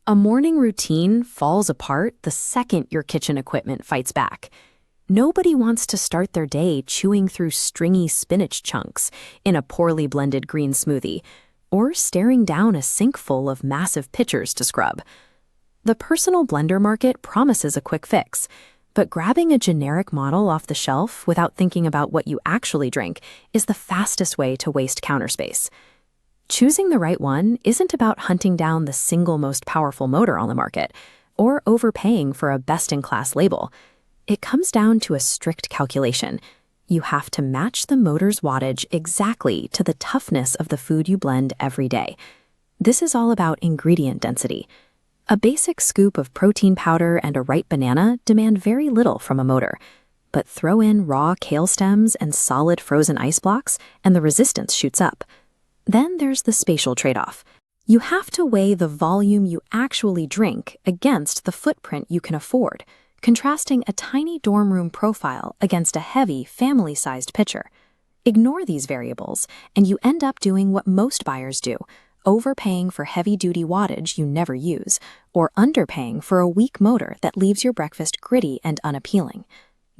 A morning routine falls apart the second your kitchen equipment fights back. Nobody wants to start their day chewing through stringy spinach chunks in a poorly blended green smoothie, or staring down a sink full of massive pitchers to scrub. The personal blender market promises a quick fix, but grabbing a generic model off the shelf without thinking about what you actually drink is the fastest way to waste counter space. Choosing the right one isn't about hunting down the single most powerful motor on the market or overpaying for a best-in-class label. It comes down to a strict calculation. You have to match the motor's wattage exactly to the toughness of the food you blend every day. This is all about ingredient density. A basic scoop of protein powder and a ripe banana demand very little from a motor, but throw in raw kale stems and solid frozen ice blocks and the resistance shoots up. Then there's the spatial trade-off. You have to weigh the volume you actually drink against the footprint you can afford, contrasting a tiny dorm room profile against a heavy, family-sized pitcher. Ignore these variables, and you end up doing what most buyers do, overpaying for heavy-duty wattage you never use, or underpaying for a weak motor that leaves your breakfast gritty and unappealing.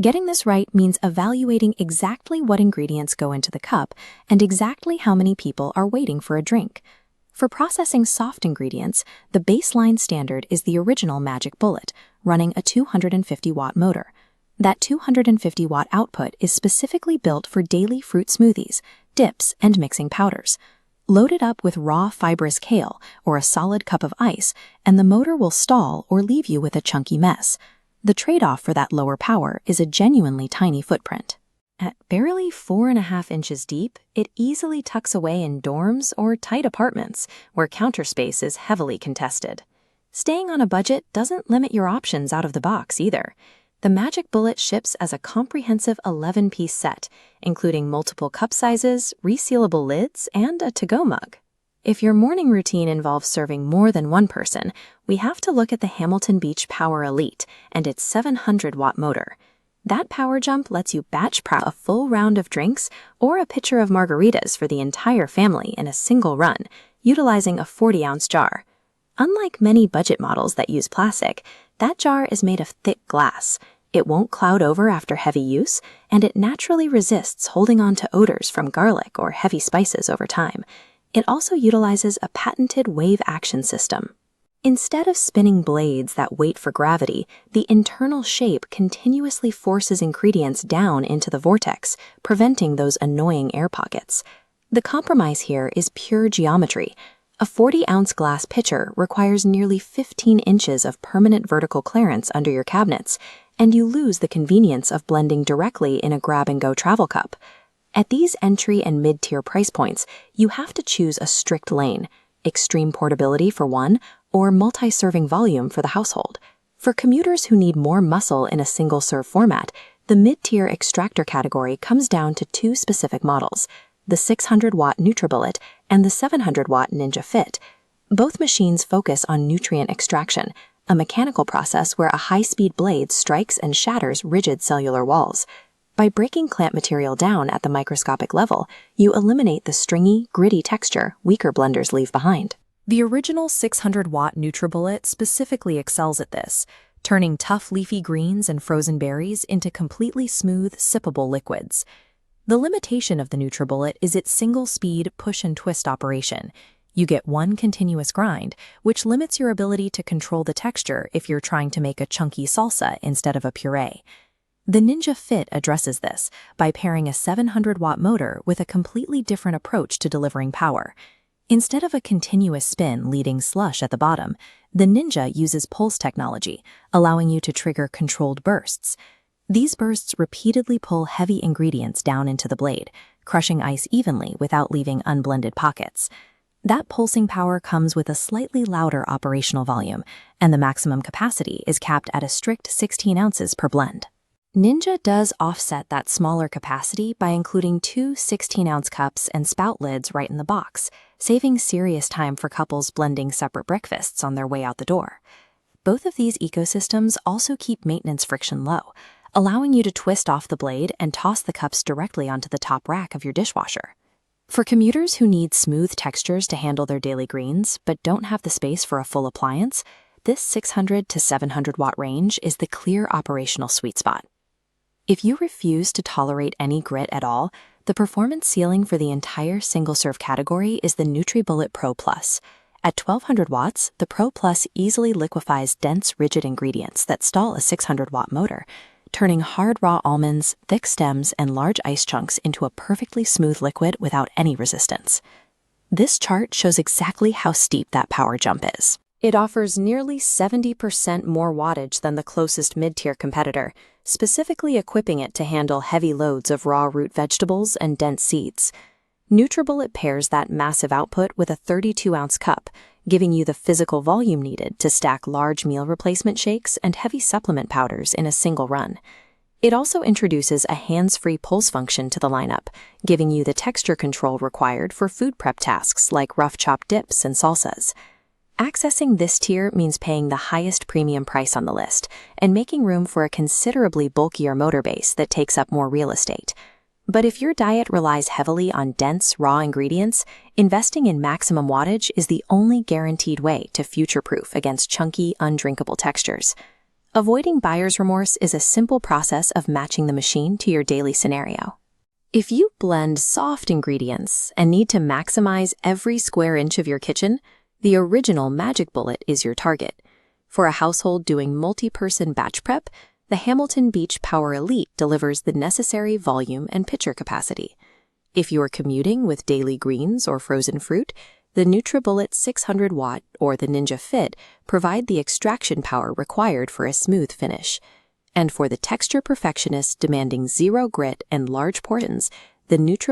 Getting this right means evaluating exactly what ingredients go into the cup and exactly how many people are waiting for a drink. For processing soft ingredients, the baseline standard is the original Magic Bullet, running a 250-watt motor. That 250-watt output is specifically built for daily fruit smoothies, dips, and mixing powders. Load it up with raw fibrous kale or a solid cup of ice, and the motor will stall or leave you with a chunky mess. The trade-off for that lower power is a genuinely tiny footprint. At barely 4.5 inches deep, it easily tucks away in dorms or tight apartments where counter space is heavily contested. Staying on a budget doesn't limit your options out of the box either. The Magic Bullet ships as a comprehensive 11-piece set, including multiple cup sizes, resealable lids, and a to-go mug. If your morning routine involves serving more than one person, we have to look at the Hamilton Beach Power Elite and its 700-watt motor. That power jump lets you batch prep a full round of drinks or a pitcher of margaritas for the entire family in a single run, utilizing a 40-ounce jar. Unlike many budget models that use plastic, that jar is made of thick glass. It won't cloud over after heavy use, and it naturally resists holding on to odors from garlic or heavy spices over time. It also utilizes a patented wave action system. Instead of spinning blades that wait for gravity, the internal shape continuously forces ingredients down into the vortex, preventing those annoying air pockets. The compromise here is pure geometry. A 40-ounce glass pitcher requires nearly 15 inches of permanent vertical clearance under your cabinets, and you lose the convenience of blending directly in a grab-and-go travel cup. At these entry and mid-tier price points, you have to choose a strict lane, extreme portability for one, or multi-serving volume for the household. For commuters who need more muscle in a single-serve format, the mid-tier extractor category comes down to two specific models, the 600-watt Nutribullet and the 700-watt Ninja Fit. Both machines focus on nutrient extraction, a mechanical process where a high-speed blade strikes and shatters rigid cellular walls. By breaking clamp material down at the microscopic level, you eliminate the stringy, gritty texture weaker blenders leave behind. The original 600-watt Nutribullet specifically excels at this, turning tough leafy greens and frozen berries into completely smooth, sippable liquids. The limitation of the Nutribullet is its single-speed push-and-twist operation. You get one continuous grind, which limits your ability to control the texture if you're trying to make a chunky salsa instead of a puree. The Ninja Fit addresses this by pairing a 700-watt motor with a completely different approach to delivering power. Instead of a continuous spin leading slush at the bottom, the Ninja uses pulse technology, allowing you to trigger controlled bursts. These bursts repeatedly pull heavy ingredients down into the blade, crushing ice evenly without leaving unblended pockets. That pulsing power comes with a slightly louder operational volume, and the maximum capacity is capped at a strict 16 ounces per blend. Ninja does offset that smaller capacity by including two 16-ounce cups and spout lids right in the box, saving serious time for couples blending separate breakfasts on their way out the door. Both of these ecosystems also keep maintenance friction low, allowing you to twist off the blade and toss the cups directly onto the top rack of your dishwasher. For commuters who need smooth textures to handle their daily greens but don't have the space for a full appliance, this 600 to 700 watt range is the clear operational sweet spot. If you refuse to tolerate any grit at all, the performance ceiling for the entire single-serve category is the Nutribullet Pro Plus. At 1200 watts, the Pro Plus easily liquefies dense, rigid ingredients that stall a 600-watt motor, turning hard raw almonds, thick stems, and large ice chunks into a perfectly smooth liquid without any resistance. This chart shows exactly how steep that power jump is. It offers nearly 70% more wattage than the closest mid-tier competitor, specifically equipping it to handle heavy loads of raw root vegetables and dense seeds. Nutribullet pairs that massive output with a 32-ounce cup, giving you the physical volume needed to stack large meal replacement shakes and heavy supplement powders in a single run. It also introduces a hands-free pulse function to the lineup, giving you the texture control required for food prep tasks like rough chopped dips and salsas. Accessing this tier means paying the highest premium price on the list and making room for a considerably bulkier motor base that takes up more real estate. But if your diet relies heavily on dense, raw ingredients, investing in maximum wattage is the only guaranteed way to future-proof against chunky, undrinkable textures. Avoiding buyer's remorse is a simple process of matching the machine to your daily scenario. If you blend soft ingredients and need to maximize every square inch of your kitchen, the original Magic Bullet is your target. For a household doing multi-person batch prep, the Hamilton Beach Power Elite delivers the necessary volume and pitcher capacity. If you're commuting with daily greens or frozen fruit, the Nutribullet 600 watt or the Ninja Fit provide the extraction power required for a smooth finish. And for the texture perfectionist demanding zero grit and large portions, the Nutribullet